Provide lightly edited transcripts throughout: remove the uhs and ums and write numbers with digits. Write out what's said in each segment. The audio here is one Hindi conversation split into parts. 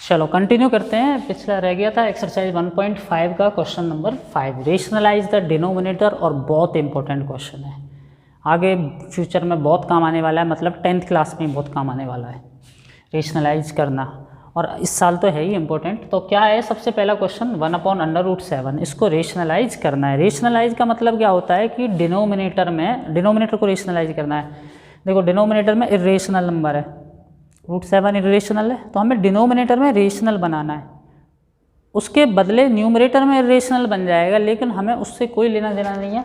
चलो कंटिन्यू करते हैं। पिछला रह गया था एक्सरसाइज 1.5 का question number 5, rationalize the denominator, और बहुत इंपॉर्टेंट क्वेश्चन है, आगे फ्यूचर में बहुत काम आने वाला है, मतलब 10th क्लास में बहुत काम आने वाला है रेशनलाइज करना, और इस साल तो है ही इम्पोर्टेंट। तो क्या है सबसे पहला क्वेश्चन, 1/√7, इसको रेशनलाइज करना है। रेशनलाइज का मतलब क्या होता है कि डिनोमिनेटर को रेशनलाइज करना है। देखो डिनोमिनेटर में इरेशनल नंबर है, √7 इरेशनल है, तो हमें डिनोमिनेटर में रेशनल बनाना है। उसके बदले न्यूमरेटर में इरेशनल बन जाएगा, लेकिन हमें उससे कोई लेना देना नहीं है।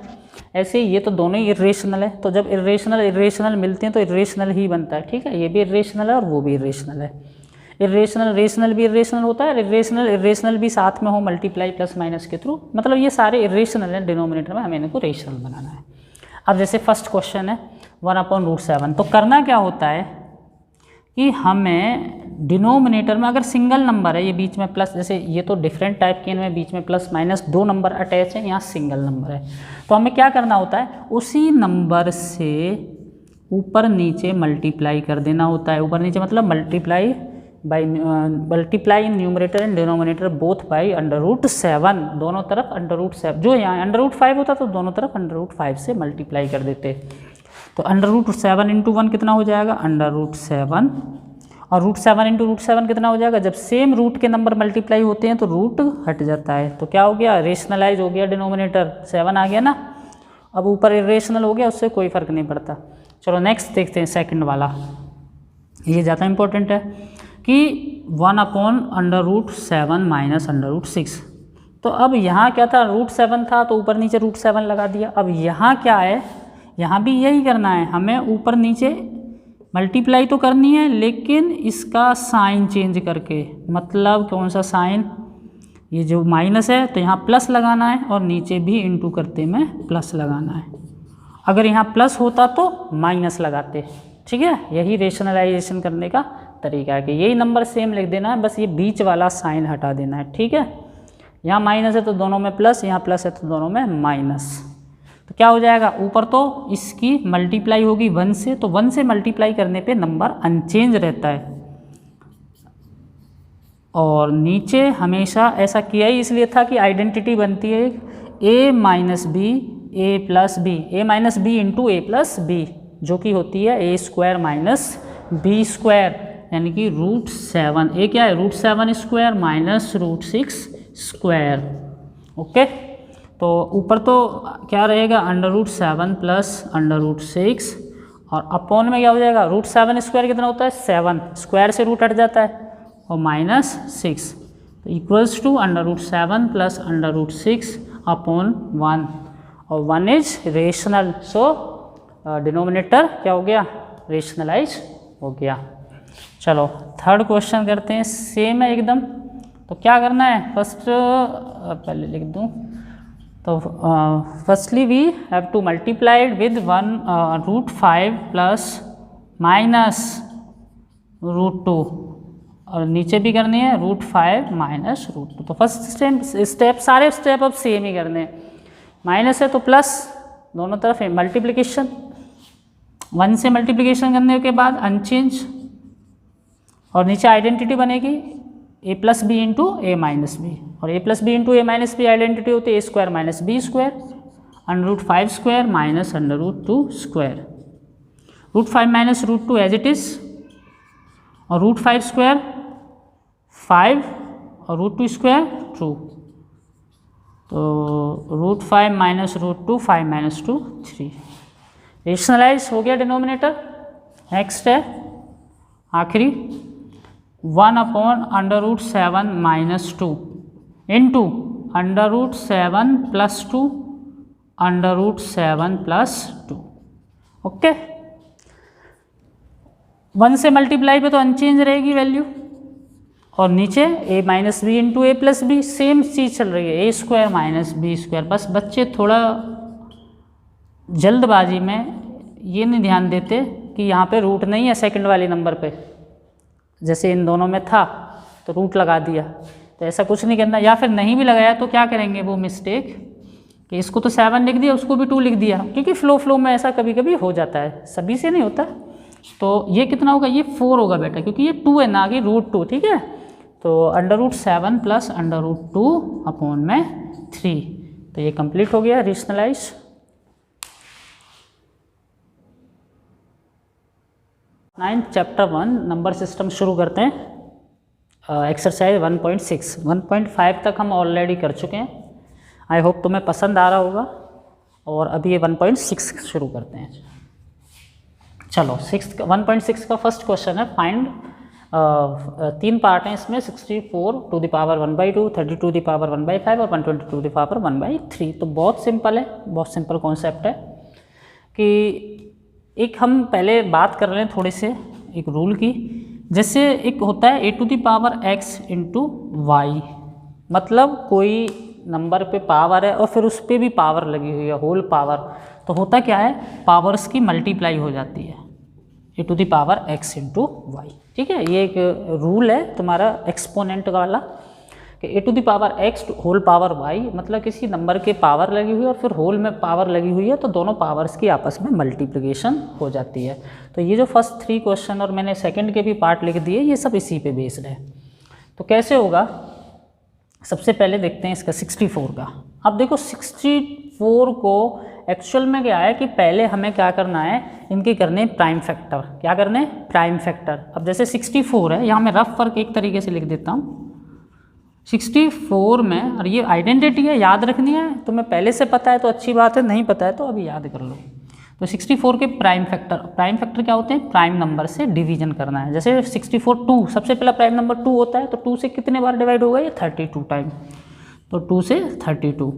ऐसे ही ये तो दोनों ही इरेशनल है, तो जब इरेशनल मिलते हैं तो इरेशनल ही बनता है, ठीक है। ये भी इरेशनल है और वो भी इरेशनल है। रेशनल भी इरेशनल होता है, इरेशनल भी साथ में हो मल्टीप्लाई प्लस माइनस के थ्रू, मतलब ये सारे इरेशनल हैं डिनोमिनेटर में, हमें इनको रेशनल बनाना है। अब जैसे फर्स्ट क्वेश्चन है 1/√7, तो करना क्या होता है कि हमें डिनोमिनेटर में अगर सिंगल नंबर है, ये बीच में प्लस, जैसे ये तो डिफरेंट टाइप के इनमें बीच में प्लस माइनस 2 नंबर अटैच है, यहाँ सिंगल नंबर है, तो हमें क्या करना होता है, उसी नंबर से ऊपर नीचे मल्टीप्लाई कर देना होता है। ऊपर नीचे मतलब multiply in numerator and denominator both by √7, दोनों तरफ √7, जो यहाँ √5 होता तो दोनों तरफ √5 से मल्टीप्लाई कर देते। तो √7 × 1 कितना हो जाएगा, √7, और √7 × √7 कितना हो जाएगा, जब सेम रूट के नंबर मल्टीप्लाई होते हैं तो रूट हट जाता है, तो क्या हो गया, रेशनलाइज हो गया डिनोमिनेटर, 7 आ गया ना। अब ऊपर इरेशनल हो गया, उससे कोई फर्क नहीं पड़ता। चलो नेक्स्ट देखते हैं सेकंड वाला, ये ज़्यादा इंपॉर्टेंट है कि 1/√7 माइनस √6। तो अब यहाँ क्या था, √7 था तो ऊपर नीचे √7 लगा दिया। अब यहाँ क्या है, यहाँ भी यही करना है, हमें ऊपर नीचे मल्टीप्लाई तो करनी है, लेकिन इसका साइन चेंज करके, मतलब कौन सा साइन, ये जो माइनस है तो यहाँ प्लस लगाना है, और नीचे भी इंटू करते में प्लस लगाना है। अगर यहाँ प्लस होता तो माइनस लगाते, ठीक है। यही रेशनलाइजेशन करने का तरीका है कि यही नंबर सेम लिख देना है, बस ये बीच वाला साइन हटा देना है, ठीक है। यहाँ माइनस है तो दोनों में प्लस, यहाँ प्लस है तो दोनों में माइनस, तो क्या हो जाएगा, ऊपर तो इसकी मल्टीप्लाई होगी 1 से, तो 1 से मल्टीप्लाई करने पे नंबर अनचेंज रहता है, और नीचे हमेशा ऐसा किया ही इसलिए था कि आइडेंटिटी बनती है a - b a + b, a - b × a + b, जो कि होती है a² - b², यानी कि √7, ए क्या है, √7² माइनस √6², ओके। तो ऊपर तो क्या रहेगा, √7 + √6, और अपॉन में क्या हो जाएगा, √7² कितना होता है, 7, स्क्वायर से रूट हट जाता है, और -6, तो इक्वल्स टू √7 + √6 अपॉन 1, और 1 इज रेशनल, सो डिनोमिनेटर क्या हो गया, रेशनलाइज हो गया। चलो थर्ड क्वेश्चन करते हैं, सेम है एकदम। तो क्या करना है, फर्स्ट पहले लिख दूँ, तो firstly we have to multiplied with √5 plus minus √2, और नीचे भी करनी है √5 माइनस √2। तो फर्स्ट स्टेप सारे स्टेप अब सेम ही करने हैं, माइनस है तो प्लस, दोनों तरफ मल्टीप्लिकेशन, 1 से मल्टीप्लिकेशन करने के बाद अनचेंज, और नीचे आइडेंटिटी बनेगी a + b × a - b, और a + b × a - b identity होती है a² - b², √5² minus √2², √5 minus √2 as it is, और √5² 5, और √2² 2, तो √5 माइनस √2, 5 माइनस 2 3, रेशनलाइज हो गया डिनोमिनेटर। नेक्स्ट है आखिरी, 1/√7 माइनस 2 इंटू √7 + 2 √7 + 2, ओके। 1 से मल्टीप्लाई पे तो अनचेंज रहेगी वैल्यू, और नीचे a - b × a + b, same चीज़ चल रही है, a² - b²। बस बच्चे थोड़ा जल्दबाजी में ये नहीं ध्यान देते कि यहाँ पे रूट नहीं है सेकंड वाले नंबर पे, जैसे इन दोनों में था तो रूट लगा दिया, तो ऐसा कुछ नहीं करना, या फिर नहीं भी लगाया तो क्या करेंगे वो मिस्टेक कि इसको तो 7 लिख दिया, उसको भी 2 लिख दिया, क्योंकि फ्लो में ऐसा कभी कभी हो जाता है, सभी से नहीं होता। तो ये कितना होगा, ये 4 होगा बेटा, क्योंकि ये 2 है ना कि √2, ठीक है। तो √7 प्लस √2 अपॉन में 3, तो ये कंप्लीट हो गया rationalise. Ninth chapter 1 number system शुरू करते हैं। एक्सरसाइज 1.6 1.5 तक हम ऑलरेडी कर चुके हैं। आई होप तुम्हें पसंद आ रहा होगा। और अभी ये 1.6 शुरू करते हैं। चलो 1.6 का फर्स्ट क्वेश्चन है फाइंड। 3 पार्ट हैं इसमें, 64 to the power 1/2, 30 to the power 1/5 और 120 टू द पावर 1/3। तो बहुत सिंपल है, बहुत सिंपल कॉन्सेप्ट है कि एक हम पहले बात कर रहे हैं थोड़े से एक रूल की। जैसे एक होता है a to the power x into y, मतलब कोई नंबर पे पावर है और फिर उस पर भी पावर लगी हुई है, होल पावर, तो होता क्या है, पावर्स की मल्टीप्लाई हो जाती है a to the power x into y. ठीक है, ये एक रूल है तुम्हारा एक्सपोनेंट वाला कि a to the power x whole power y, मतलब किसी नंबर के पावर लगी हुई है और फिर होल में पावर लगी हुई है, तो दोनों पावर्स की आपस में मल्टीप्लिकेशन हो जाती है। तो ये जो फर्स्ट 3 क्वेश्चन और मैंने सेकंड के भी पार्ट लिख दिए, ये सब इसी पे बेस्ड है। तो कैसे होगा, सबसे पहले देखते हैं इसका 64 का। अब देखो 64 को एक्चुअल में क्या है कि पहले हमें क्या करना है, इनके करने प्राइम फैक्टर। क्या करने, प्राइम फैक्टर। अब जैसे 64 है, यहाँ मैं रफ वर्क एक तरीके से लिख देता हूँ। 64 में, और ये आइडेंटिटी है, याद रखनी है, तुम्हें पहले से पता है तो अच्छी बात है, नहीं पता है तो अभी याद कर लो। तो 64 के प्राइम फैक्टर क्या होते हैं, प्राइम नंबर से डिवीजन करना है। जैसे 64 2, सबसे पहला प्राइम नंबर 2 होता है, तो 2 से कितने बार डिवाइड होगा, ये 32 टाइम, तो 2 से 32।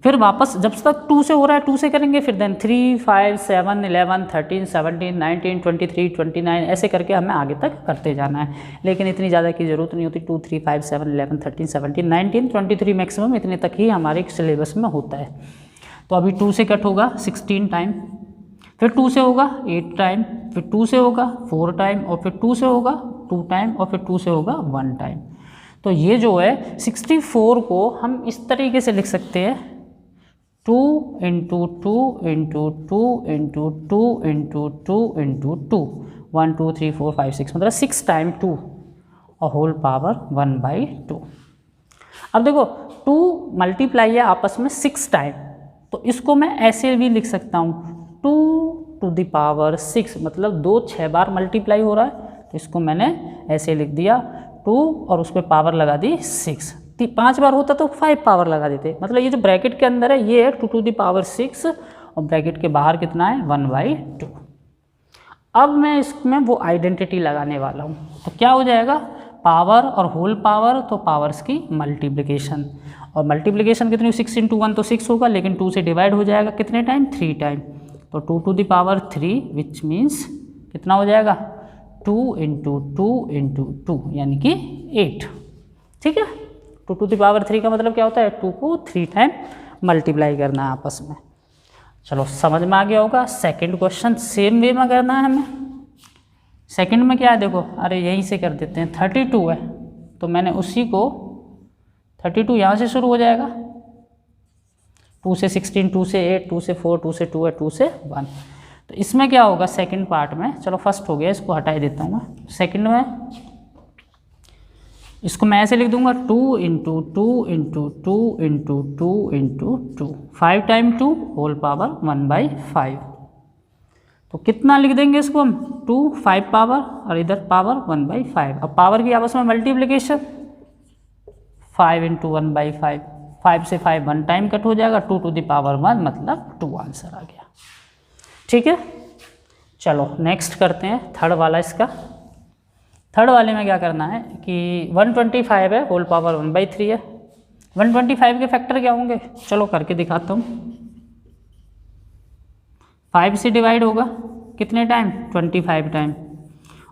फिर वापस जब तक 2 से हो रहा है 2 से करेंगे, फिर देन 3 5 7 11 13 17 19 23 29, ऐसे करके हमें आगे तक करते जाना है। लेकिन इतनी ज़्यादा की ज़रूरत नहीं होती, 2 3 5 7 11 13 17 19 23 मैक्सिमम, इतने तक ही हमारे सिलेबस में होता है। तो अभी 2 से कट होगा 16 टाइम, फिर 2 से होगा 8 टाइम, फिर 2 से होगा 4 टाइम, और फिर 2 से होगा 2 टाइम, और फिर 2 से होगा 1 टाइम। तो ये जो है 64 को हम इस तरीके से लिख सकते हैं, 2 into 2 into 2 into 2 into 2 into 2, 1 2 3 4 5 6, मतलब 6 टाइम 2 और होल पावर 1/2। अब देखो 2 मल्टीप्लाई है आपस में 6 टाइम, तो इसको मैं ऐसे भी लिख सकता हूँ, 2 टू द पावर 6, मतलब 2 6 बार मल्टीप्लाई हो रहा है, तो इसको मैंने ऐसे लिख दिया 2 और उस पर पावर लगा दी 6। 5 बार होता तो 5 पावर लगा देते, मतलब ये जो ब्रैकेट के अंदर है ये है 2 टू द पावर 6 और ब्रैकेट के बाहर कितना है 1/2। अब मैं इसमें वो आइडेंटिटी लगाने वाला हूँ, तो क्या हो जाएगा, पावर और होल पावर, तो पावर्स की मल्टीप्लिकेशन, और मल्टीप्लिकेशन कितनी, 6 इंटू 1 तो 6 होगा, लेकिन 2 से डिवाइड हो जाएगा कितने टाइम, 3 टाइम, तो 2 to the power 3 which means कितना हो जाएगा, 2 इंटू 2 इंटू 2 यानी कि 8। ठीक है, 2 टू द पावर 3 का मतलब क्या होता है, 2 को 3 टाइम मल्टीप्लाई करना है आपस में। चलो समझ में आ गया होगा। सेकंड क्वेश्चन सेम वे में करना है हमें। सेकंड में क्या है, देखो, अरे यहीं से कर देते हैं, 32 है, तो मैंने उसी को 32 यहाँ से शुरू हो जाएगा, 2 से 16, 2 से 8, 2 से 4, 2 से 2 है, 2 से 1। तो इसमें क्या होगा सेकंड पार्ट में, चलो फर्स्ट हो गया, इसको हटा ही देता हूँ मैं। सेकंड में इसको मैं ऐसे लिख दूंगा, 2 into 2 into 2 into 2 into 2, 5 time 2 whole power 1/5। तो कितना लिख देंगे इसको हम, 2 5 पावर और इधर पावर 1/5। अब पावर की आपस में मल्टीप्लिकेशन, 5 इंटू 1/5, 5 से 5 1 टाइम कट हो जाएगा, 2 टू द पावर 1 मतलब 2 आंसर आ गया। ठीक है, चलो नेक्स्ट करते हैं थर्ड वाला। इसका थर्ड वाले में क्या करना है कि 125 है, होल पावर 1/3 है। 125 के फैक्टर क्या होंगे, चलो करके दिखाता हूँ। 5 से डिवाइड होगा कितने टाइम, 25 टाइम,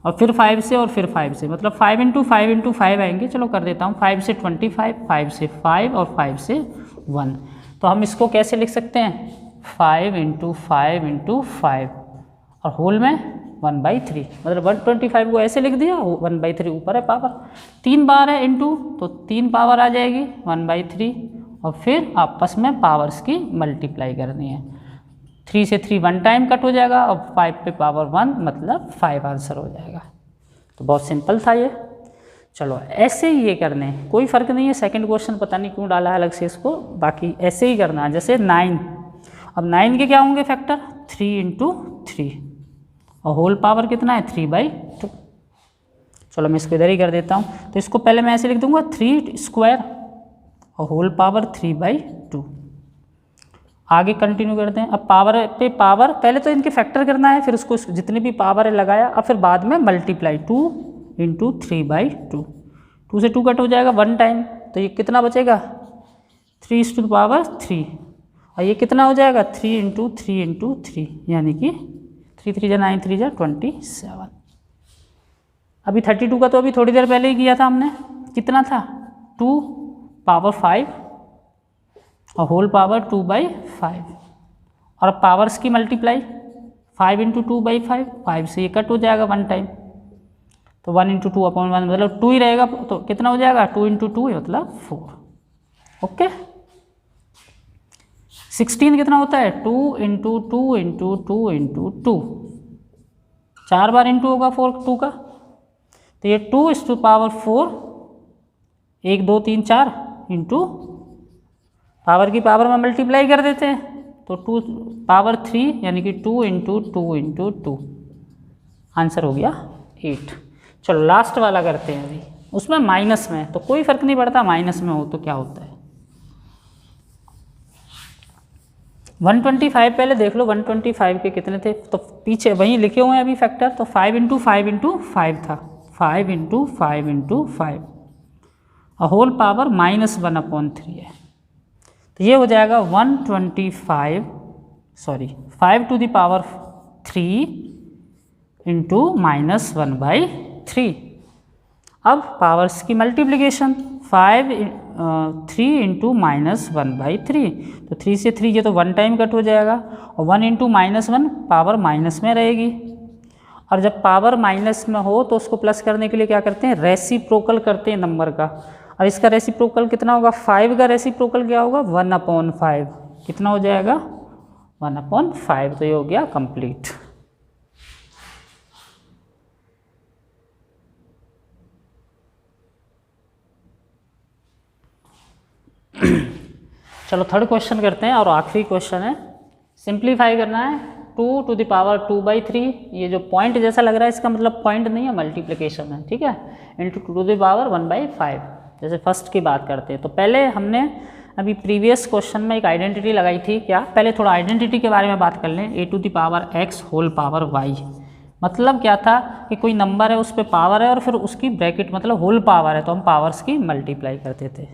और फिर 5 से और फिर 5 से, मतलब 5 इंटू 5 इंटू 5 आएंगे। चलो कर देता हूँ, 5 से 25, 5 से 5 और 5 से 1। तो हम इसको कैसे लिख सकते हैं, 5 इंटू 5 इंटू 5 और होल में 1/3, मतलब 125 को ऐसे लिख दिया, 1/3 ऊपर है पावर, 3 बार है इंटू, तो 3 पावर आ जाएगी 1/3, और फिर आपस में पावर्स की मल्टीप्लाई करनी है। 3 से 3 1 टाइम कट हो जाएगा, और 5 पे पावर 1 मतलब 5 आंसर हो जाएगा। तो बहुत सिंपल था ये। चलो ऐसे ही ये करने हैं, कोई फ़र्क नहीं है। सेकंड क्वेश्चन पता नहीं क्यों डाला है अलग से इसको, बाकी ऐसे ही करना है। जैसे 9, अब 9 के क्या होंगे फैक्टर, 3 इंटू 3 और होल पावर कितना है 3/2। चलो मैं इसको इधर ही कर देता हूँ। तो इसको पहले मैं ऐसे लिख दूंगा 3 स्क्वायर और होल पावर 3/2। आगे कंटिन्यू करते हैं। अब पावर पे पावर, पहले तो इनके फैक्टर करना है, फिर उसको जितनी भी पावर है लगाया, अब फिर बाद में मल्टीप्लाई 2 इंटू 3/2। 2 से 2 कट हो जाएगा 1 टाइम, तो ये कितना बचेगा 3⁻3 और ये कितना हो जाएगा 3 इंटू 3 इंटू 3, यानी कि 3 3 जा 9 3 जा 27। अभी 32 का तो अभी थोड़ी देर पहले ही किया था हमने, कितना था 2 पावर 5 और होल पावर 2/5। और अब पावर्स की मल्टीप्लाई 5 इंटू 2/5, 5 से ये कट हो जाएगा 1 टाइम, तो 1 इंटू 2/1 मतलब 2 ही रहेगा, तो कितना हो जाएगा 2 इंटू 2 मतलब 4। ओके। 16 कितना होता है 2 into 2 into 2 into 2, 4 bar into होगा 2 का, तो ये 2⁴, 1 2 3 4 इंटू पावर की पावर में मल्टीप्लाई कर देते हैं, तो 2 पावर 3 यानी कि 2 इंटू 2 इंटू 2, आंसर हो गया 8। चलो लास्ट वाला करते हैं। अभी उसमें माइनस में है, तो कोई फर्क नहीं पड़ता माइनस में हो तो क्या होता है। 125 पहले देख लो, 125 के कितने थे, तो पीछे वहीं लिखे हुए हैं अभी फैक्टर, तो 5 इंटू 5 इंटू 5 था, 5 इंटू 5 इंटू 5 और होल पावर -1/3 है, तो ये हो जाएगा 5 टू द पावर 3 इंटू -1/3। अब पावर्स की मल्टीप्लिकेशन 3 इंटू -1/3, तो 3 से 3 ये तो 1 टाइम कट हो जाएगा, और 1 इंटू -1 पावर माइनस में रहेगी, और जब पावर माइनस में हो तो उसको प्लस करने के लिए क्या करते हैं, रेसिप्रोकल करते हैं नंबर का। और इसका रेसिप्रोकल कितना होगा, 5 का रेसिप्रोकल क्या होगा 1/5, कितना हो जाएगा 1/5, तो ये हो गया कंप्लीट। चलो थर्ड क्वेश्चन करते हैं और आखिरी क्वेश्चन है, सिंप्लीफाई करना है 2 टू द पावर 2/3। ये जो पॉइंट जैसा लग रहा है इसका मतलब पॉइंट नहीं है, मल्टीप्लिकेशन है, ठीक है, इंटू 2 टू द पावर 1/5। जैसे फर्स्ट की बात करते हैं, तो पहले हमने अभी प्रीवियस क्वेश्चन में एक आइडेंटिटी लगाई थी, क्या, पहले थोड़ा आइडेंटिटी के बारे में बात कर लें। a to the power x whole power y, मतलब क्या था कि कोई नंबर है उस पर पावर है और फिर उसकी ब्रैकेट मतलब होल पावर है, तो हम पावर्स की मल्टीप्लाई करते थे।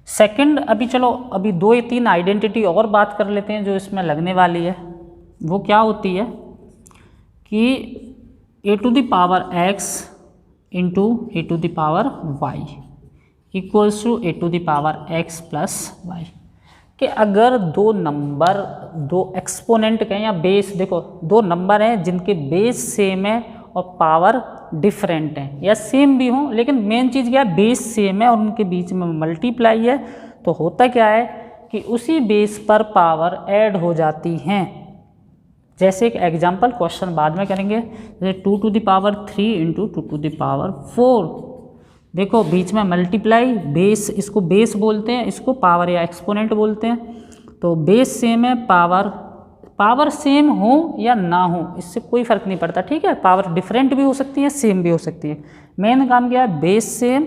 सेकंड, अभी चलो अभी 2 या 3 आइडेंटिटी और बात कर लेते हैं जो इसमें लगने वाली है। वो क्या होती है कि a to the power x into a to the power y equals to a to the power x plus y, कि अगर दो नंबर, दो एक्सपोनेंट कहें या बेस, देखो 2 नंबर हैं जिनके बेस सेम है और पावर डिफरेंट हैं, या सेम भी हों लेकिन मेन चीज़ क्या है, बेस सेम है और उनके बीच में मल्टीप्लाई है, तो होता क्या है कि उसी बेस पर पावर ऐड हो जाती हैं। जैसे एक एग्जांपल क्वेश्चन बाद में करेंगे, जैसे 2 to the power 3 into 2 to the power 4, देखो बीच में मल्टीप्लाई, बेस, इसको बेस बोलते हैं, इसको पावर या एक्सपोनेंट बोलते हैं, तो बेस सेम है, पावर सेम हो या ना हो इससे कोई फ़र्क नहीं पड़ता, ठीक है, पावर डिफरेंट भी हो सकती है, सेम भी हो सकती है, मेन काम क्या है, बेस सेम,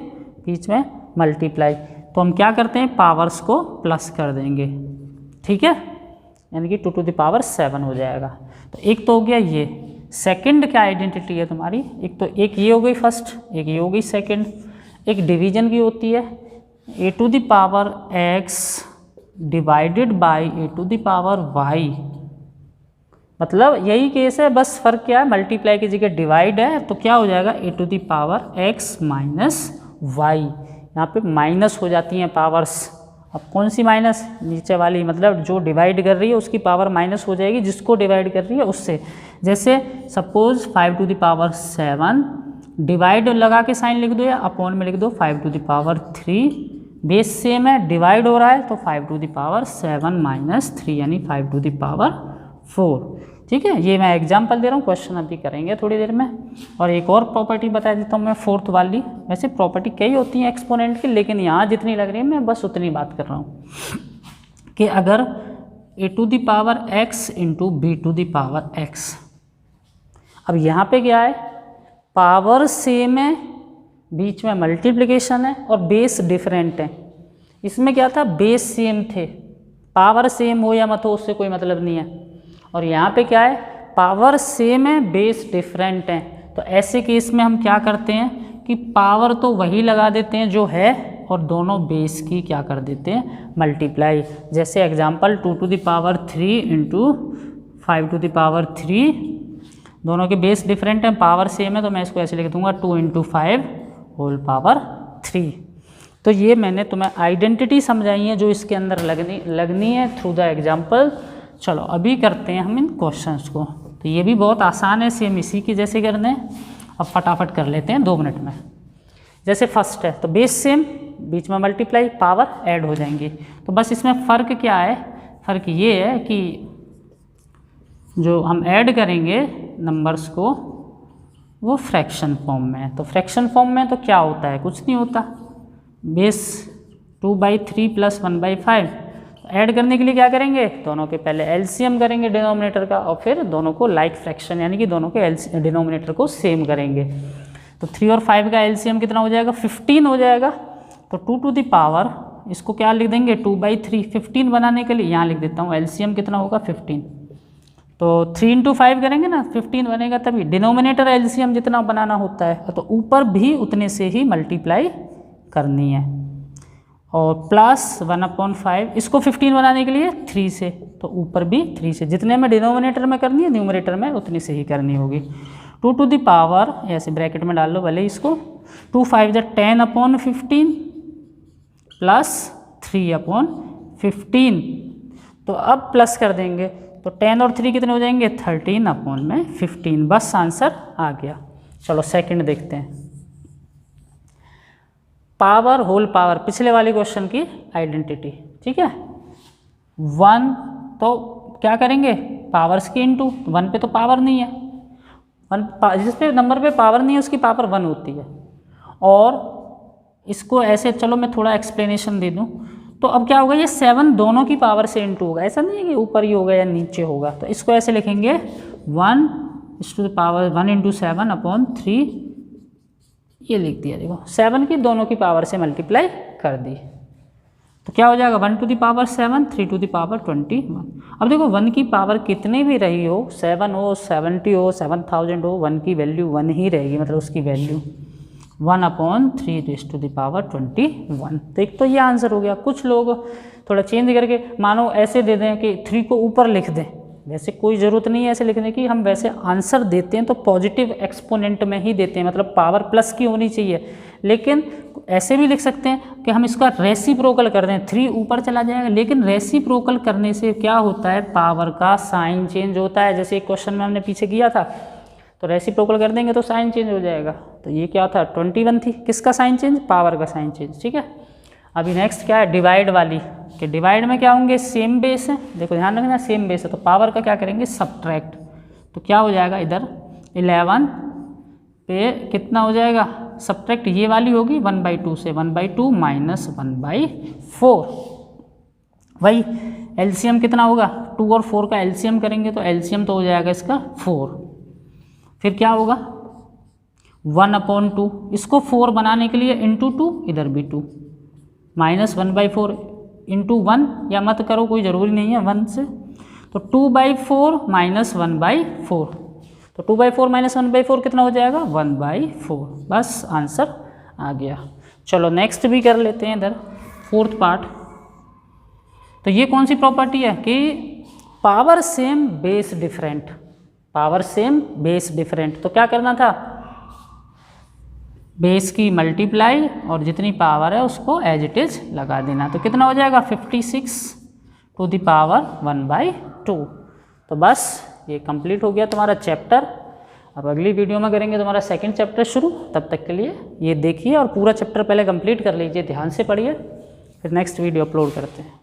बीच में मल्टीप्लाई, तो हम क्या करते हैं पावर्स को प्लस कर देंगे, ठीक है, यानी कि 2 टू द पावर 7 हो जाएगा। तो एक तो हो गया ये। सेकंड क्या आइडेंटिटी है तुम्हारी, एक ये हो गई फर्स्ट, एक ये हो गई सेकंड। एक डिवीजन की होती है a to the power x divided by a to the power y, मतलब यही केस है, बस फ़र्क क्या है, मल्टीप्लाई की जगह डिवाइड है, तो क्या हो जाएगा a to the power x minus y, यहाँ पे माइनस हो जाती हैं पावर्स। अब कौन सी माइनस, नीचे वाली, मतलब जो डिवाइड कर रही है उसकी पावर माइनस हो जाएगी जिसको डिवाइड कर रही है उससे। जैसे suppose 5 to the power 7, divide लगा के साइन लिख दो या अपॉन में लिख दो 5 to the power 3, base same है, डिवाइड हो रहा है, तो 5 टू द पावर 7 माइनस 3 यानी 5 टू द पावर 4, ठीक है, ये मैं एग्जांपल दे रहा हूँ, क्वेश्चन अभी करेंगे थोड़ी देर में। और एक और प्रॉपर्टी बता देता हूँ मैं, फोर्थ वाली। वैसे प्रॉपर्टी कई होती हैं एक्सपोनेंट की, लेकिन यहाँ जितनी लग रही है मैं बस उतनी बात कर रहा हूँ कि अगर a⁴x इंटू b⁴x, अब यहाँ पे क्या है, पावर सेम है, बीच में मल्टीप्लिकेशन है और बेस डिफरेंट है। इसमें क्या था, बेस सेम थे, पावर सेम हो या मत हो उससे कोई मतलब नहीं है। और यहाँ पे क्या है, पावर सेम है, बेस डिफरेंट है। तो ऐसे केस में हम क्या करते हैं कि पावर तो वही लगा देते हैं जो है और दोनों बेस की क्या कर देते हैं, मल्टीप्लाई। जैसे एग्जांपल 2⁵ इंटू 5⁵, दोनों के बेस डिफरेंट हैं, पावर सेम है, तो मैं इसको ऐसे लिख दूंगा 2 × 5 होल पावर 3। तो ये मैंने तुम्हें आइडेंटिटी समझाई है जो इसके अंदर लगनी है थ्रू द एग्जाम्पल। चलो अभी करते हैं हम इन क्वेश्चंस को। तो ये भी बहुत आसान है, सेम इसी की जैसे करने हैं। अब फटाफट कर लेते हैं 2 मिनट में। जैसे फर्स्ट है तो बेस सेम, बीच में मल्टीप्लाई, पावर ऐड हो जाएंगी। तो बस इसमें फ़र्क क्या है, फ़र्क ये है कि जो हम ऐड करेंगे नंबर्स को वो फ्रैक्शन फॉर्म में है। तो फ्रैक्शन फॉर्म में तो क्या होता है, कुछ नहीं होता, बेस 2/3 + 1/5। ऐड करने के लिए क्या करेंगे, दोनों के पहले एलसीएम करेंगे डिनोमिनेटर का, और फिर दोनों को लाइक फ्रैक्शन यानी कि दोनों के डिनोमिनेटर को सेम करेंगे। तो 3 और 5 का एलसीएम कितना हो जाएगा, 15 हो जाएगा। तो 2⁴ इसको क्या लिख देंगे, 2/3। 15 बनाने के लिए यहाँ लिख देता हूँ, एलसीएम कितना होगा 15। तो 3 × 5 करेंगे ना, 15 बनेगा, तभी डिनोमिनेटर एलसीएम जितना बनाना होता है तो ऊपर भी उतने से ही मल्टीप्लाई करनी है। और प्लस 1/5, इसको 15 बनाने के लिए 3 से, तो ऊपर भी 3 से, जितने में डिनोमिनेटर में करनी है न्यूमरेटर में उतनी से ही करनी होगी। 2⁵ ऐसे ब्रैकेट में डाल लो भले इसको, 2 × 5 = 10/15 प्लस 3/15। तो अब प्लस कर देंगे तो 10 और 3 कितने हो जाएंगे, 13/15। बस आंसर आ गया। चलो सेकंड देखते हैं, पावर होल पावर, पिछले वाले क्वेश्चन की आइडेंटिटी। ठीक है, 1 तो क्या करेंगे, पावर्स की इनटू, 1 पे तो पावर नहीं है, 1 जिस पे नंबर पे पावर नहीं है उसकी पावर 1 होती है। और इसको ऐसे, चलो मैं थोड़ा एक्सप्लेनेशन दे दूं। तो अब क्या होगा, ये 7 दोनों की पावर से इनटू होगा, ऐसा नहीं है कि ऊपर ही होगा या नीचे होगा। तो इसको ऐसे लिखेंगे 1⁻1 × 7/3, ये लिख दिया। देखो 7 की दोनों की पावर से मल्टीप्लाई कर दी, तो क्या हो जाएगा 1⁻7 3⁻21। अब देखो 1 की पावर कितनी भी रही हो, 7 हो, 70 हो, 7000 हो, 1 की वैल्यू 1 ही रहेगी, मतलब उसकी वैल्यू 1/3⁻21। तो एक तो ये आंसर हो गया। कुछ लोग थोड़ा चेंज करके मानो ऐसे दे दें कि 3 को ऊपर लिख दें, वैसे कोई ज़रूरत नहीं है ऐसे लिखने की। हम वैसे आंसर देते हैं तो पॉजिटिव एक्सपोनेंट में ही देते हैं, मतलब पावर प्लस की होनी चाहिए। लेकिन ऐसे भी लिख सकते हैं कि हम इसका रेसिप्रोकल कर दें, 3 ऊपर चला जाएगा, लेकिन रेसिप्रोकल करने से क्या होता है, पावर का साइन चेंज होता है। जैसे एक क्वेश्चन में हमने पीछे किया था, तो रेसिप्रोकल कर देंगे तो साइन चेंज हो जाएगा। तो ये क्या था, 21 थी, किसका साइन चेंज, पावर का साइन चेंज। ठीक है, अभी नेक्स्ट क्या है, डिवाइड वाली, कि डिवाइड में क्या होंगे, सेम बेस है। देखो ध्यान रखना, सेम बेस है, तो पावर का क्या करेंगे, सब्ट्रैक्ट। तो क्या हो जाएगा, इधर 11 पे कितना हो जाएगा, सब्ट्रैक्ट ये वाली होगी 1/2 से, 1/2 माइनस 1/4। वही एलसीएम कितना होगा, 2 और 4 का एलसीएम करेंगे तो एलसीएम तो हो जाएगा इसका 4। फिर क्या होगा 1/2, इसको 4 बनाने के लिए इंटू 2, इधर भी 2, माइनस 1/4 इंटू 1, या मत करो कोई ज़रूरी नहीं है 1 से। तो 2/4 माइनस 1/4, तो 2/4 माइनस 1/4 कितना हो जाएगा, 1/4। बस आंसर आ गया। चलो नेक्स्ट भी कर लेते हैं इधर, फोर्थ पार्ट। तो ये कौन सी प्रॉपर्टी है कि power same base different, power same base different. तो क्या करना था, बेस की मल्टीप्लाई और जितनी पावर है उसको एज इट इज लगा देना। तो कितना हो जाएगा 56⁻1/2। तो बस ये कंप्लीट हो गया तुम्हारा चैप्टर। अब अगली वीडियो में करेंगे तुम्हारा सेकंड चैप्टर शुरू। तब तक के लिए ये देखिए और पूरा चैप्टर पहले कंप्लीट कर लीजिए, ध्यान से पढ़िए, फिर नेक्स्ट वीडियो अपलोड करते हैं।